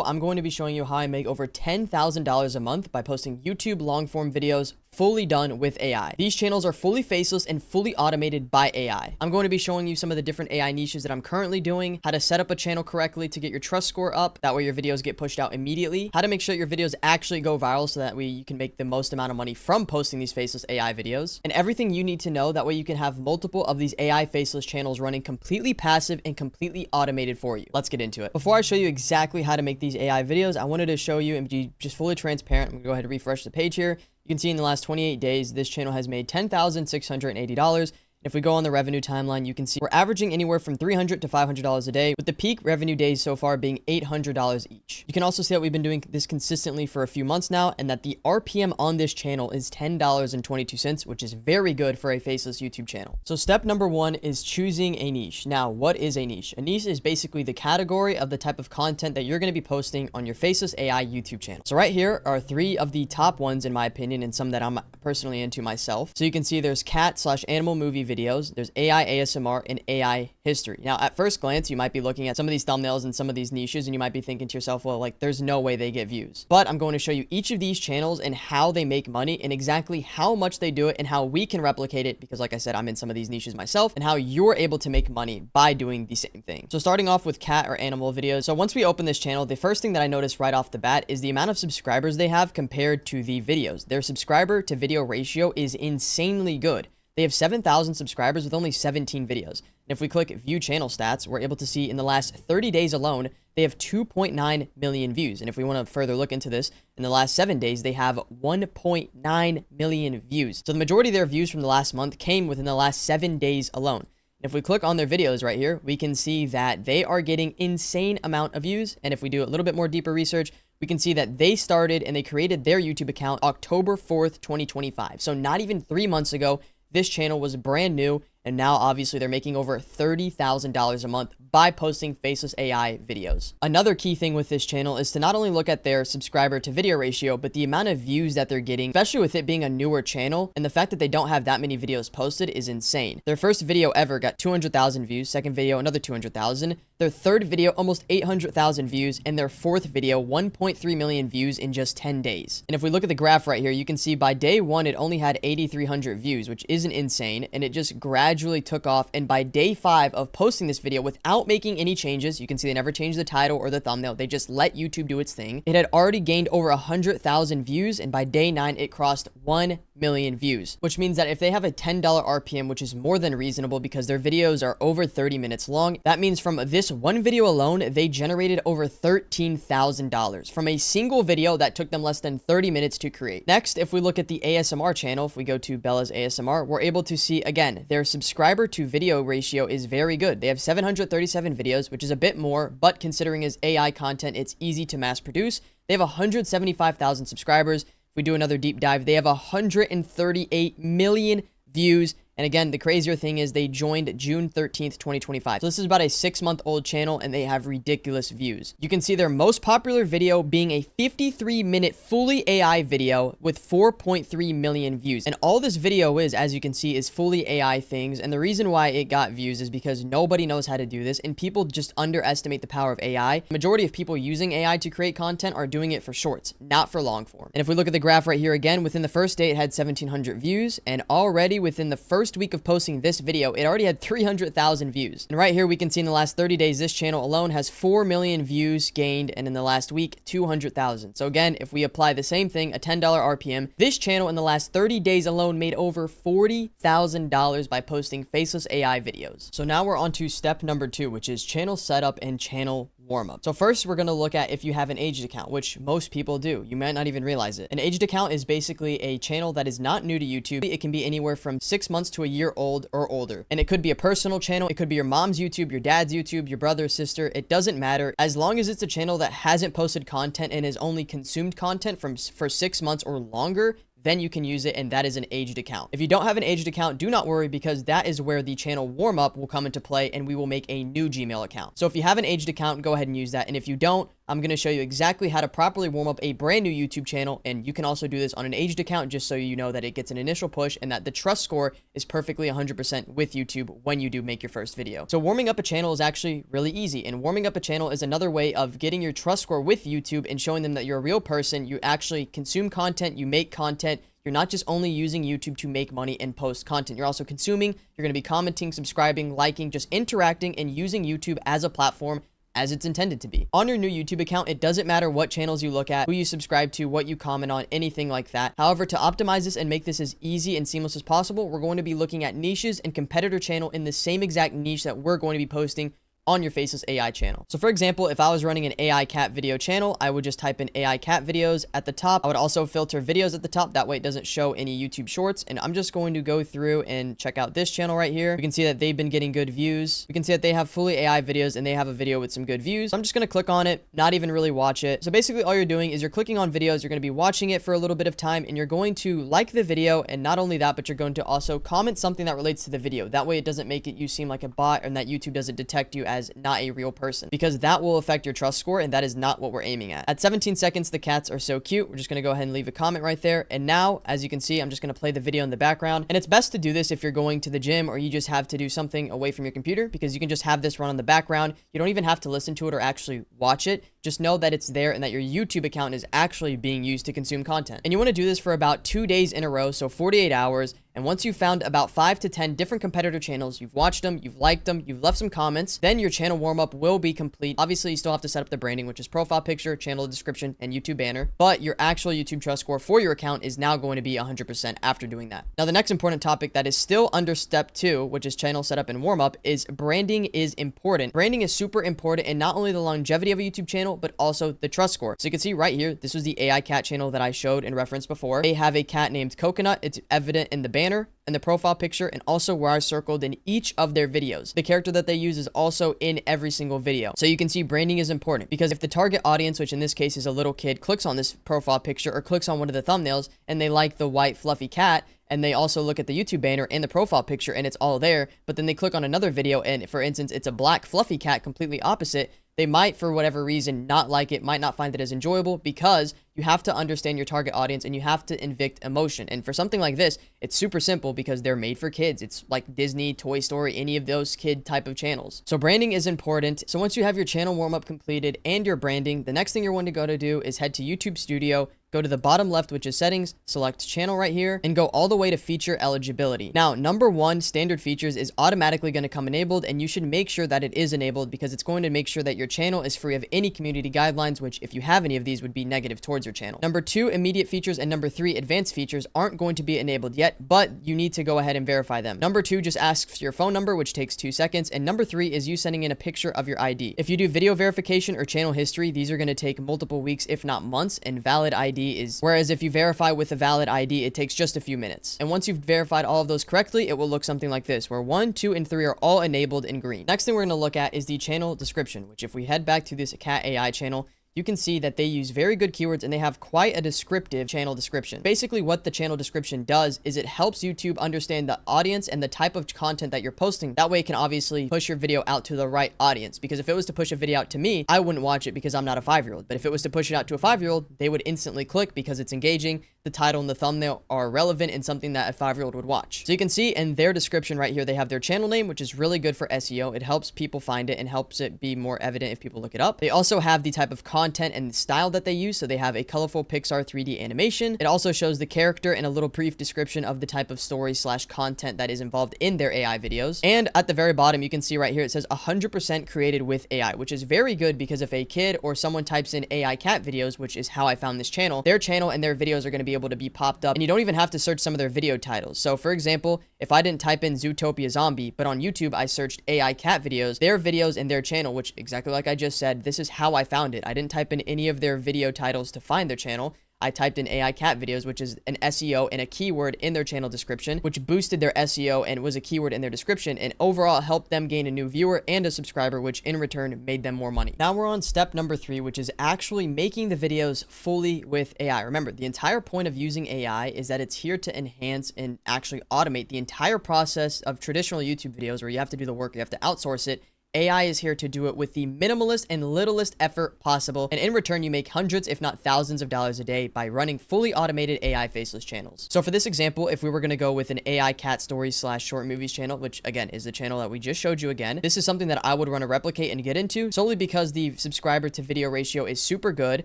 I'm going to be showing you how I make over $10,000 a month by posting YouTube long form videos fully done with AI. These channels are fully faceless and fully automated by AI. I'm going to be showing you some of the different AI niches that I'm currently doing, how to set up a channel correctly to get your trust score up, that way your videos get pushed out immediately, how to make sure your videos actually go viral so that way you can make the most amount of money from posting these faceless AI videos, and everything you need to know that way you can have multiple of these AI faceless channels running completely passive and completely automated for you. Let's get into it. Before I show you exactly how to make these AI videos, I wanted to show you and be just fully transparent. I'm gonna go ahead and refresh the page here. You can see in the last 28 days, this channel has made $10,680. If we go on the revenue timeline, you can see we're averaging anywhere from $300 to $500 a day, with the peak revenue days so far being $800 each. You can also see that we've been doing this consistently for a few months now, and that the RPM on this channel is $10.22, which is very good for a faceless YouTube channel. So step number one is choosing a niche. Now, what is a niche? A niche is basically the category of the type of content that you're going to be posting on your faceless AI YouTube channel. So right here are three of the top ones in my opinion, and some that I'm personally into myself. So you can see there's cat/animal movie videos, there's AI ASMR, and AI history. Now, at first glance, you might be looking at some of these thumbnails and some of these niches, and you might be thinking to yourself, well, like, there's no way they get views. But I'm going to show you each of these channels and how they make money and exactly how much they do it and how we can replicate it, because like I said, I'm in some of these niches myself, and how you're able to make money by doing the same thing. So starting off with cat or animal videos. So once we open this channel, the first thing that I noticed right off the bat is the amount of subscribers they have compared to the videos. Their subscriber to video ratio is insanely good. They have 7,000 subscribers with only 17 videos. And if we click view channel stats, we're able to see in the last 30 days alone, they have 2.9 million views. And if we want to further look into this, in the last 7 days, they have 1.9 million views. So the majority of their views from the last month came within the last 7 days alone. And if we click on their videos right here, we can see that they are getting insane amount of views. And if we do a little bit more deeper research, we can see that they started and they created their YouTube account October 4th, 2025. So not even 3 months ago, this channel was brand new, and now obviously they're making over $30,000 a month by posting faceless AI videos. Another key thing with this channel is to not only look at their subscriber to video ratio, but the amount of views that they're getting, especially with it being a newer channel, and the fact that they don't have that many videos posted is insane. Their first video ever got 200,000 views, second video another 200,000, their third video almost 800,000 views, and their fourth video 1.3 million views in just 10 days. And if we look at the graph right here, you can see by day one it only had 8,300 views, which isn't insane, and it just gradually took off. And by day 5 of posting this video without making any changes, you can see they never changed the title or the thumbnail, they just let YouTube do its thing. It had already gained over 100,000 views, and by day 9 it crossed 1 million views, which means that if they have a $10 RPM, which is more than reasonable because their videos are over 30 minutes long, that means from this one video alone, they generated over $13,000 from a single video that took them less than 30 minutes to create. Next, if we look at the ASMR channel, if we go to Bella's ASMR, we're able to see, again, their subscriber to video ratio is very good. They have 737 videos, which is a bit more, but considering as AI content, it's easy to mass produce. They have 175,000 subscribers. If we do another deep dive, they have 138 million views. And again, the crazier thing is they joined June 13th, 2025. So this is about a 6-month-old channel, and they have ridiculous views. You can see their most popular video being a 53-minute fully AI video with 4.3 million views. And all this video is, as you can see, is fully AI things. And the reason why it got views is because nobody knows how to do this, and people just underestimate the power of AI. The majority of people using AI to create content are doing it for shorts, not for long form. And if we look at the graph right here again, within the first day, it had 1,700 views, and already within the first week of posting this video, it already had 300,000 views. And right here, we can see in the last 30 days, this channel alone has 4 million views gained, and in the last week, 200,000. So again, if we apply the same thing, a $10 RPM, this channel in the last 30 days alone made over $40,000 by posting faceless AI videos. So now we're on to step number 2, which is channel setup and channel warm up. So first, we're going to look at if you have an aged account, which most people do. You might not even realize it. An aged account is basically a channel that is not new to YouTube. It can be anywhere from 6 months to a year old or older. And it could be a personal channel. It could be your mom's YouTube, your dad's YouTube, your brother, sister. It doesn't matter. As long as it's a channel that hasn't posted content and has only consumed content for 6 months or longer, then you can use it, and that is an aged account. If you don't have an aged account, do not worry, because that is where the channel warm up will come into play, and we will make a new Gmail account. So if you have an aged account, go ahead and use that. And if you don't, I'm going to show you exactly how to properly warm up a brand new YouTube channel, and you can also do this on an aged account just so you know that it gets an initial push and that the trust score is perfectly 100% with YouTube when you do make your first video. So warming up a channel is actually really easy, and warming up a channel is another way of getting your trust score with YouTube and showing them that you're a real person. You actually consume content, you make content. You're not just only using YouTube to make money and post content. You're also consuming, you're going to be commenting, subscribing, liking, just interacting and using YouTube as a platform as it's intended to be. On your new YouTube account, it doesn't matter what channels you look at, who you subscribe to, what you comment on, anything like that. However, to optimize this and make this as easy and seamless as possible, we're going to be looking at niches and competitor channel in the same exact niche that we're going to be posting on your Faceless AI channel. So for example, if I was running an AI cat video channel, I would just type in AI cat videos at the top. I would also filter videos at the top. That way it doesn't show any YouTube shorts. And I'm just going to go through and check out this channel right here. We can see that they've been getting good views. We can see that they have fully AI videos and they have a video with some good views. So I'm just going to click on it, not even really watch it. So basically all you're doing is you're clicking on videos. You're going to be watching it for a little bit of time and you're going to like the video. And not only that, but you're going to also comment something that relates to the video. That way it doesn't make it you seem like a bot and that YouTube doesn't detect you as not a real person, because that will affect your trust score and that is not what we're aiming at. At 17 seconds, the cats are so cute. We're just going to go ahead and leave a comment right there. And now, as you can see, I'm just going to play the video in the background. And it's best to do this if you're going to the gym or you just have to do something away from your computer, because you can just have this run on the background. You don't even have to listen to it or actually watch it. Just know that it's there and that your YouTube account is actually being used to consume content. And you want to do this for about 2 days in a row, so 48 hours. And once you've found about 5 to 10 different competitor channels, you've watched them, you've liked them, you've left some comments, then your channel warm-up will be complete. Obviously, you still have to set up the branding, which is profile picture, channel description, and YouTube banner. But your actual YouTube trust score for your account is now going to be 100% after doing that. Now, the next important topic that is still under step 2, which is channel setup and warm-up, is branding is important. Branding is super important in not only the longevity of a YouTube channel, but also the trust score. So you can see right here, this was the AI cat channel that I showed and referenced before. They have a cat named Coconut. It's evident in the banner and the profile picture and also where I circled in each of their videos. The character that they use is also in every single video. So you can see branding is important, because if the target audience, which in this case is a little kid, clicks on this profile picture or clicks on one of the thumbnails and they like the white fluffy cat, and they also look at the YouTube banner and the profile picture and it's all there, but then they click on another video and for instance, it's a black fluffy cat completely opposite, they might, for whatever reason, not like it, might not find it as enjoyable, because you have to understand your target audience and you have to evict emotion. And for something like this, it's super simple because they're made for kids. It's like Disney, Toy Story, any of those kid type of channels. So branding is important. So once you have your channel warm-up completed and your branding, the next thing you're going to go to do is head to YouTube Studio, go to the bottom left, which is settings, select channel right here, and go all the way to feature eligibility. Now, number 1, standard features is automatically going to come enabled, and you should make sure that it is enabled because it's going to make sure that your channel is free of any community guidelines, which if you have any of these would be negative towards your channel. Number 2, immediate features, and number 3, advanced features aren't going to be enabled yet, but you need to go ahead and verify them. Number 2 just asks your phone number, which takes 2 seconds, and number 3 is you sending in a picture of your ID. If you do video verification or channel history, these are going to take multiple weeks, if not months, and valid ID is, whereas if you verify with a valid ID, it takes just a few minutes. And once you've verified all of those correctly, it will look something like this, where 1, 2, and 3 are all enabled in green. Next thing we're going to look at is the channel description, which if we head back to this Cat AI channel, you can see that they use very good keywords and they have quite a descriptive channel description. Basically, what the channel description does is it helps YouTube understand the audience and the type of content that you're posting. That way it can obviously push your video out to the right audience. Because if it was to push a video out to me, I wouldn't watch it because I'm not a 5-year-old. But if it was to push it out to a 5-year-old, they would instantly click because it's engaging. The title and the thumbnail are relevant and something that a 5-year-old would watch. So you can see in their description right here, they have their channel name, which is really good for SEO. It helps people find it and helps it be more evident if people look it up. They also have the type of content and style that they use. So they have a colorful Pixar 3D animation. It also shows the character and a little brief description of the type of story / content that is involved in their AI videos. And at the very bottom, you can see right here, it says 100% created with AI, which is very good because if a kid or someone types in AI cat videos, which is how I found this channel, their channel and their videos are going to be able to be popped up, and you don't even have to search some of their video titles. So for example, if I didn't type in Zootopia Zombie, but on YouTube I searched AI cat videos, their videos and their channel, which exactly like I just said, this is how I found it. I didn't type in any of their video titles to find their channel. I typed in AI cat videos, which is an SEO and a keyword in their channel description, which boosted their SEO and was a keyword in their description, and overall helped them gain a new viewer and a subscriber, which in return made them more money. Now we're on step number 3, which is actually making the videos fully with AI. Remember, the entire point of using AI is that it's here to enhance and actually automate the entire process of traditional YouTube videos where you have to do the work, you have to outsource it, AI is here to do it with the minimalist and littlest effort possible. And in return, you make hundreds, if not thousands of dollars a day by running fully automated AI faceless channels. So for this example, if we were going to go with an AI cat stories / short movies channel, which again is the channel that we just showed you again, this is something that I would want to replicate and get into solely because the subscriber to video ratio is super good.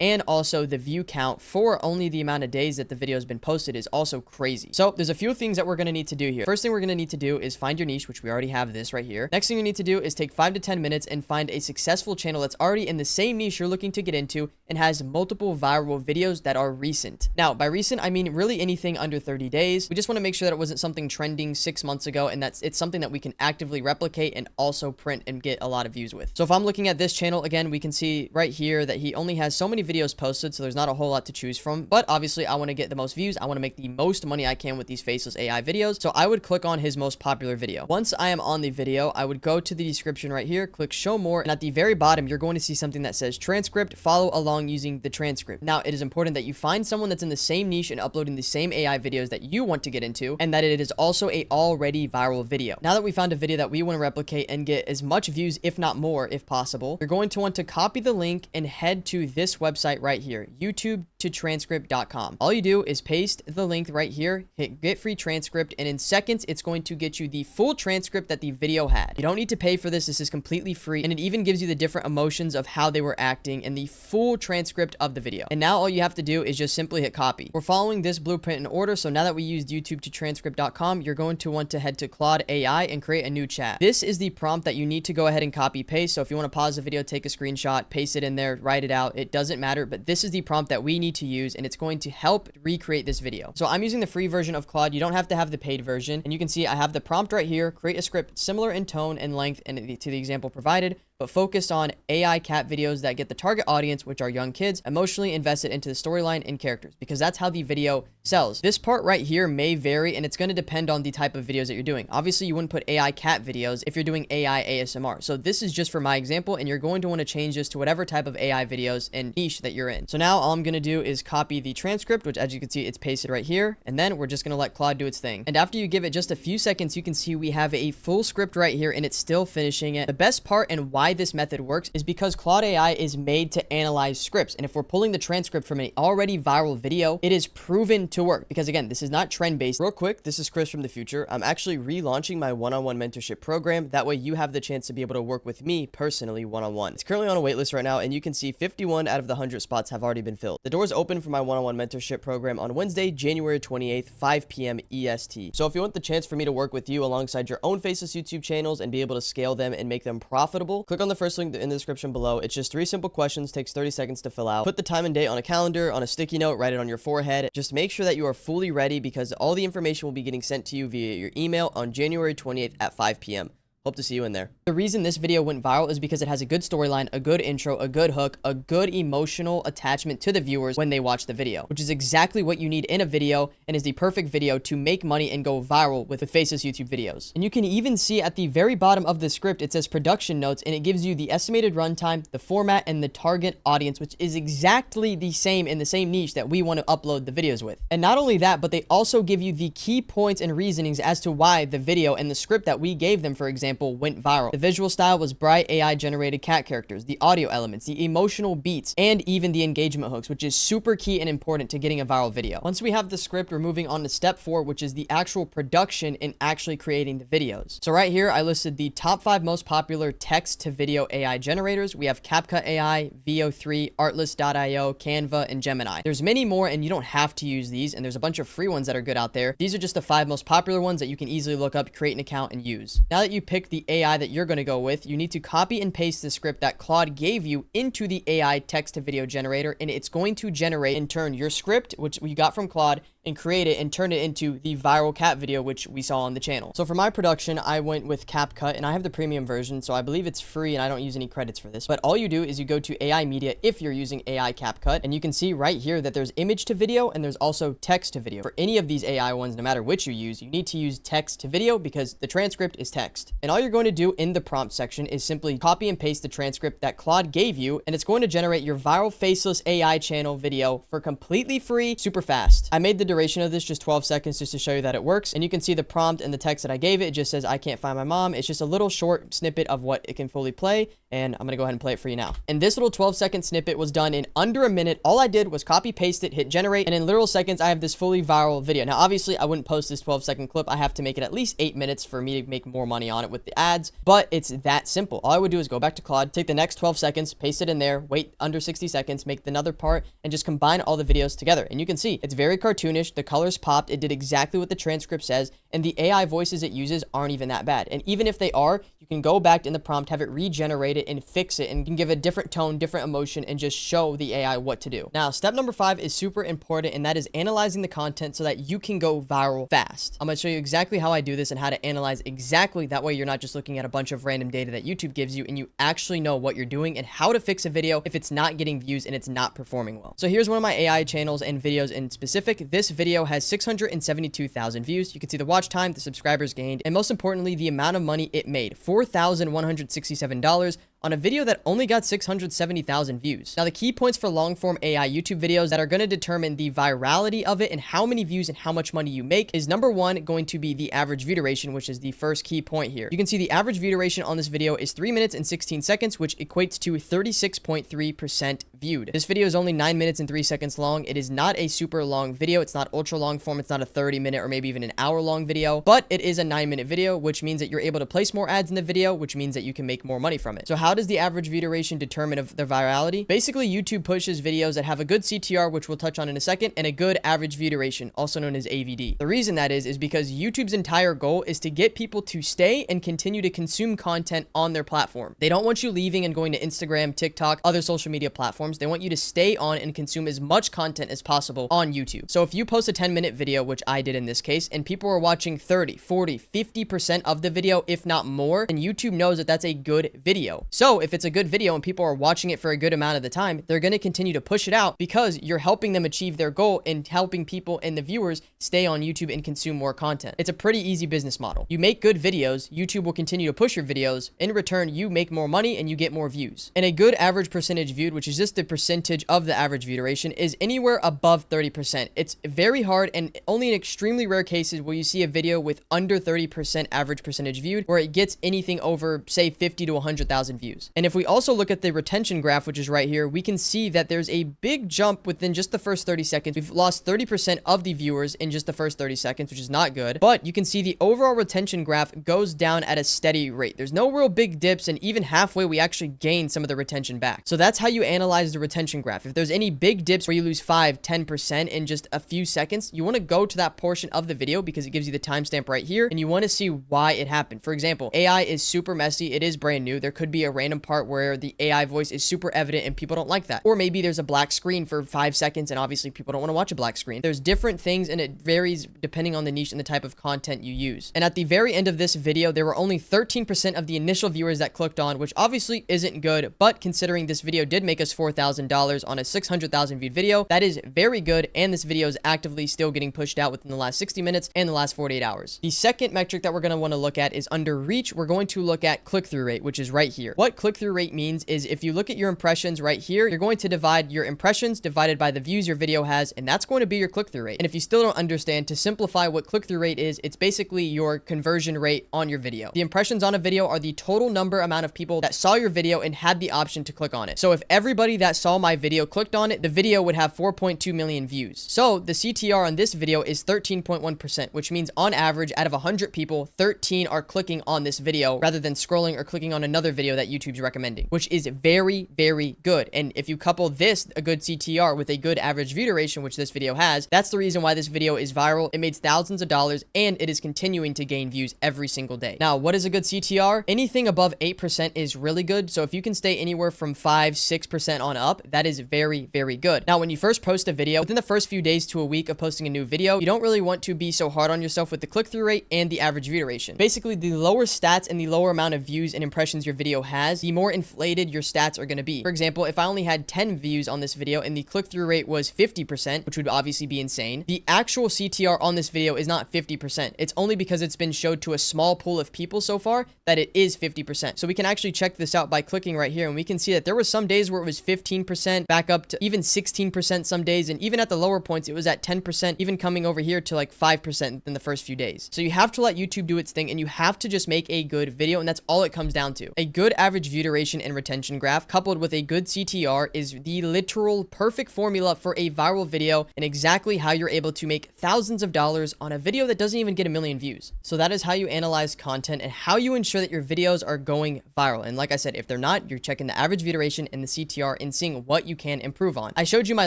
And also the view count for only the amount of days that the video has been posted is also crazy. So there's a few things that we're going to need to do here. First thing we're going to need to do is find your niche, which we already have this right here. Next thing you need to do is take 5 to 10 minutes and find a successful channel that's already in the same niche you're looking to get into and has multiple viral videos that are recent. Now, by recent, I mean really anything under 30 days. We just want to make sure that it wasn't something trending 6 months ago and it's something that we can actively replicate and also print and get a lot of views with. So if I'm looking at this channel, again, we can see right here that he only has so many videos posted, so there's not a whole lot to choose from. But obviously, I want to get the most views. I want to make the most money I can with these faceless AI videos. So I would click on his most popular video. Once I am on the video, I would go to the description right here, click show more, and at the very bottom, you're going to see something that says transcript. Follow along using the transcript. Now, it is important that you find someone that's in the same niche and uploading the same AI videos that you want to get into, and that it is also a already viral video. Now that we found a video that we want to replicate and get as much views, if not more, if possible, you're going to want to copy the link and head to this website right here, youtube-to-transcript.com. All you do is paste the link right here, hit get free transcript, and in seconds, it's going to get you the full transcript that the video had. You don't need to pay for this. This is completely free, and it even gives you the different emotions of how they were acting and the full transcript of the video. And now all you have to do is just simply hit copy. We're following this blueprint in order, so now that we used youtube-to-transcript.com, you're going to want to head to Claude AI and create a new chat. This is the prompt that you need to go ahead and copy paste. So if you want to pause the video, take a screenshot, paste it in there, write it out, it doesn't matter, but this is the prompt that we need to use, and it's going to help recreate this video. So I'm using the free version of Claude. You don't have to have the paid version, and you can see I have the prompt right here. Create a script similar in tone and length and to the example provided, but focused on AI cat videos that get the target audience, which are young kids, emotionally invested into the storyline and characters, because that's how the video sells. This part right here may vary, and it's going to depend on the type of videos that you're doing. Obviously, you wouldn't put AI cat videos if you're doing AI ASMR. So this is just for my example, and you're going to want to change this to whatever type of AI videos and niche that you're in. So now all I'm going to do is copy the transcript, which as you can see, it's pasted right here, and then we're just going to let Claude do its thing. And after you give it just a few seconds, you can see we have a full script right here, and it's still finishing it. The best part and why this method works is because Claude AI is made to analyze scripts. And if we're pulling the transcript from an already viral video, it is proven to work because again, this is not trend based. Real quick, this is Chris from the future. I'm actually relaunching my one-on-one mentorship program. That way you have the chance to be able to work with me personally one-on-one. It's currently on a waitlist right now, and you can see 51 out of the 100 spots have already been filled. The doors open for my one-on-one mentorship program on Wednesday, January 28th, 5 p.m. EST. So if you want the chance for me to work with you alongside your own faceless YouTube channels and be able to scale them and make them profitable, click on the first link in the description below. It's just 3 simple questions, takes 30 seconds to fill out. Put the time and date on a calendar, on a sticky note, write it on your forehead. Just make sure that you are fully ready because all the information will be getting sent to you via your email on January 28th at 5 p.m. Hope to see you in there. The reason this video went viral is because it has a good storyline, a good intro, a good hook, a good emotional attachment to the viewers when they watch the video, which is exactly what you need in a video and is the perfect video to make money and go viral with faceless YouTube videos. And you can even see at the very bottom of the script, it says production notes, and it gives you the estimated runtime, the format, and the target audience, which is exactly the same in the same niche that we want to upload the videos with. And not only that, but they also give you the key points and reasonings as to why the video and the script that we gave them, for example, went viral. The visual style was bright AI generated cat characters, the audio elements, the emotional beats, and even the engagement hooks, which is super key and important to getting a viral video. Once we have the script, we're moving on to step 4, which is the actual production and actually creating the videos. So right here, I listed the top 5 most popular text to video AI generators. We have CapCut AI, VO3, Artlist.io, Canva, and Gemini. There's many more, and you don't have to use these, and there's a bunch of free ones that are good out there. These are just the 5 most popular ones that you can easily look up, create an account, and use. Now that you pick the AI that you're going to go with, you need to copy and paste the script that Claude gave you into the AI text to video generator, and it's going to generate in turn your script, which we got from Claude, and create it and turn it into the viral cat video, which we saw on the channel. So for my production, I went with CapCut, and I have the premium version, so I believe it's free and I don't use any credits for this. But all you do is you go to AI Media if you're using AI CapCut, and you can see right here that there's image to video and there's also text to video. For any of these AI ones, no matter which you use, you need to use text to video because the transcript is text. And all you're going to do in the prompt section is simply copy and paste the transcript that Claude gave you, and it's going to generate your viral faceless AI channel video for completely free, super fast. I made the duration of this, just 12 seconds, just to show you that it works. And you can see the prompt and the text that I gave it. It just says, I can't find my mom. It's just a little short snippet of what it can fully play. And I'm going to go ahead and play it for you now. And this little 12-second snippet was done in under a minute. All I did was copy paste it, hit generate, and in literal seconds, I have this fully viral video. Now, obviously, I wouldn't post this 12-second clip. I have to make it at least 8 minutes for me to make more money on it with the ads, but it's that simple. All I would do is go back to Claude, take the next 12 seconds, paste it in there, wait under 60 seconds, make another part, and just combine all the videos together. And you can see it's very cartoonish. The colors popped. It did exactly what the transcript says, and the AI voices it uses aren't even that bad. And even if they are, you can go back in the prompt, have it regenerate it and fix it, and can give a different tone, different emotion, and just show the AI what to do. Now, step number 5 is super important, and that is analyzing the content so that you can go viral fast. I'm going to show you exactly how I do this and how to analyze exactly. That way you're not just looking at a bunch of random data that YouTube gives you, and you actually know what you're doing and how to fix a video if it's not getting views and it's not performing well. So here's one of my AI channels and videos in specific. This video has 672,000 views. You can see the watch time, the subscribers gained, and most importantly, the amount of money it made, $4,167 on a video that only got 670,000 views. Now, the key points for long-form AI YouTube videos that are going to determine the virality of it and how many views and how much money you make is, number 1, going to be the average view duration, which is the first key point here. You can see the average view duration on this video is 3 minutes and 16 seconds, which equates to 36.3% viewed. This video is only 9 minutes and 3 seconds long. It is not a super long video. It's not ultra long form. It's not a 30-minute or maybe even an hour-long video, but it is a 9-minute video, which means that you're able to place more ads in the video, which means that you can make more money from it. So how does the average view duration determine of the virality? Basically, YouTube pushes videos that have a good CTR, which we'll touch on in a second, and a good average view duration, also known as AVD. The reason that is because YouTube's entire goal is to get people to stay and continue to consume content on their platform. They don't want you leaving and going to Instagram, TikTok, other social media platforms. They want you to stay on and consume as much content as possible on YouTube. So if you post a 10-minute video, which I did in this case, and people are watching 30, 40, 50% of the video, if not more, and YouTube knows that that's a good video. So if it's a good video and people are watching it for a good amount of the time, they're going to continue to push it out because you're helping them achieve their goal and helping people and the viewers stay on YouTube and consume more content. It's a pretty easy business model. You make good videos, YouTube will continue to push your videos. In return, you make more money and you get more views. And a good average percentage viewed, which is just the percentage of the average view duration, is anywhere above 30%. It's very hard, and only in extremely rare cases will you see a video with under 30% average percentage viewed where it gets anything over, say, 50 to 100,000 views. And if we also look at the retention graph, which is right here, we can see that there's a big jump within just the first 30 seconds. We've lost 30% of the viewers in just the first 30 seconds, which is not good. But you can see the overall retention graph goes down at a steady rate. There's no real big dips, and even halfway, we actually gain some of the retention back. So that's how you analyze the retention graph. If there's any big dips where you lose 5, 10% in just a few seconds, you want to go to that portion of the video because it gives you the timestamp right here, and you want to see why it happened. For example, AI is super messy. It is brand new. There could be a random part where the AI voice is super evident and people don't like that. Or maybe there's a black screen for 5 seconds and obviously people don't want to watch a black screen. There's different things, and it varies depending on the niche and the type of content you use. And at the very end of this video, there were only 13% of the initial viewers that clicked on, which obviously isn't good, but considering this video did make us $4,000 on a 600,000 viewed video, that is very good, and this video is actively still getting pushed out within the last 60 minutes and the last 48 hours. The second metric that we're going to want to look at is under reach. We're going to look at click-through rate, which is right here. What click-through rate means is if you look at your impressions right here, you're going to divide your impressions divided by the views your video has, and that's going to be your click-through rate. And if you still don't understand, to simplify what click-through rate is, it's basically your conversion rate on your video. The impressions on a video are the total amount of people that saw your video and had the option to click on it. So if everybody that saw my video clicked on it, the video would have 4.2 million views. So the CTR on this video is 13.1%, which means on average, out of 100 people, 13 are clicking on this video rather than scrolling or clicking on another video that YouTube's recommending, which is very, very good. And if you couple this, a good CTR, with a good average view duration, which this video has, that's the reason why this video is viral. It made thousands of dollars, and it is continuing to gain views every single day. Now, what is a good CTR? Anything above 8% is really good. So if you can stay anywhere from 5, 6% on up, that is very, very good. Now, when you first post a video, within the first few days to a week of posting a new video, you don't really want to be so hard on yourself with the click-through rate and the average view duration. Basically, the lower stats and the lower amount of views and impressions your video has, has, the more inflated your stats are going to be. For example, if I only had 10 views on this video and the click-through rate was 50%, which would obviously be insane, the actual CTR on this video is not 50%. It's only because it's been showed to a small pool of people so far that it is 50%. So we can actually check this out by clicking right here, and we can see that there were some days where it was 15%, back up to even 16% some days, and even at the lower points, it was at 10%, even coming over here to like 5% in the first few days. So you have to let YouTube do its thing, and you have to just make a good video, and that's all it comes down to. A good average view duration and retention graph coupled with a good CTR is the literal perfect formula for a viral video, and exactly how you're able to make thousands of dollars on a video that doesn't even get a million views. So that is how you analyze content and how you ensure that your videos are going viral. And like I said, if they're not, you're checking the average view duration and the CTR and seeing what you can improve on. I showed you my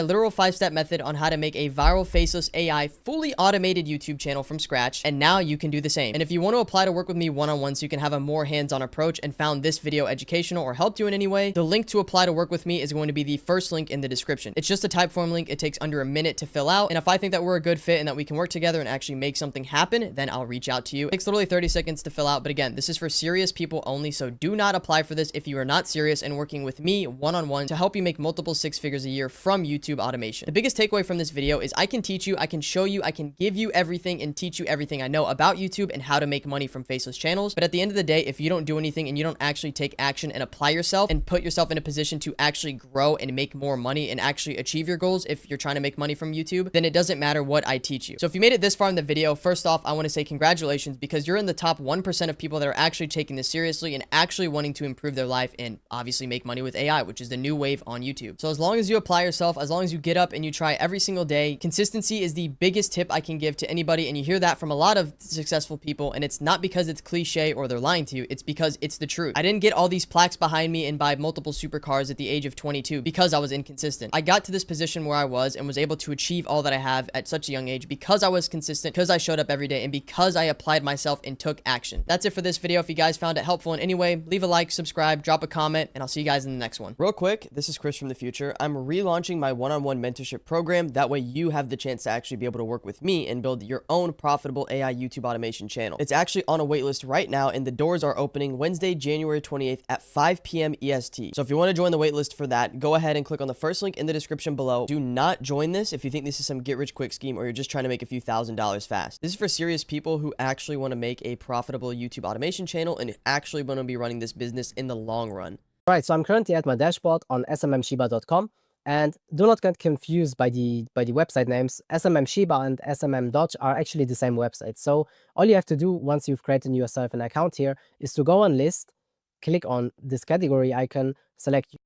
literal 5-step method on how to make a viral faceless AI fully automated YouTube channel from scratch, and now you can do the same. And if you want to apply to work with me one-on-one so you can have a more hands-on approach and found this video educational or helped you in any way, the link to apply to work with me is going to be the first link in the description. It's just a Typeform link. It takes under a minute to fill out, and if I think that we're a good fit and that we can work together and actually make something happen, then I'll reach out to you. It takes literally 30 seconds to fill out, but again, this is for serious people only, so do not apply for this if you are not serious and working with me one-on-one to help you make multiple 6 figures a year from YouTube automation. The biggest takeaway from this video is I can teach you, I can show you, I can give you everything and teach you everything I know about YouTube and how to make money from faceless channels. But at the end of the day, if you don't do anything and you don't actually take action and apply yourself and put yourself in a position to actually grow and make more money and actually achieve your goals, if you're trying to make money from YouTube, then it doesn't matter what I teach you. So if you made it this far in the video, first off, I want to say congratulations, because you're in the top 1% of people that are actually taking this seriously and actually wanting to improve their life and obviously make money with AI, which is the new wave on YouTube. So as long as you apply yourself, as long as you get up and you try every single day, consistency is the biggest tip I can give to anybody. And you hear that from a lot of successful people, and it's not because it's cliche or they're lying to you, it's because it's the truth. I didn't get all these plaques behind me and buy multiple supercars at the age of 22 because I was inconsistent. I got to this position where I was and was able to achieve all that I have at such a young age because I was consistent, because I showed up every day, and because I applied myself and took action. That's it for this video. If you guys found it helpful in any way, leave a like, subscribe, drop a comment, and I'll see you guys in the next one. Real quick, this is Chris from the future. I'm relaunching my one-on-one mentorship program. That way you have the chance to actually be able to work with me and build your own profitable AI YouTube automation channel. It's actually on a waitlist right now, and the doors are opening Wednesday, January 28th at 5 p.m. EST. So if you want to join the waitlist for that, go ahead and click on the first link in the description below. Do not join this if you think this is some get-rich-quick scheme or you're just trying to make a few $1,000s fast. This is for serious people who actually want to make a profitable YouTube automation channel and actually want to be running this business in the long run. Right, so I'm currently at my dashboard on smmshiba.com, and do not get confused by the website names. SMMShiba and SMM are actually the same website. So all you have to do once you've created yourself an account here is to go on list, click on this category icon, select,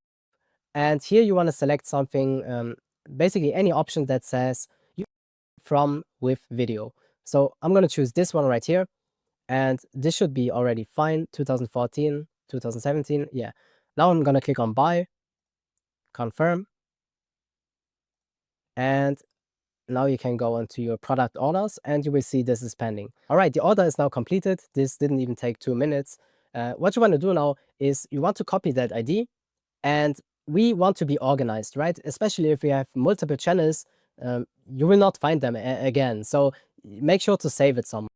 and here you want to select something, basically any option that says from with video. So I'm going to choose this one right here, and this should be already fine. 2014, 2017, yeah. Now I'm going to click on buy, confirm, and now you can go onto your product orders and you will see this is pending. All right, the order is now completed. This didn't even take 2 minutes. What you want to do now is you want to copy that ID, and we want to be organized, right? Especially if we have multiple channels, you will not find them again. So make sure to save it somewhere.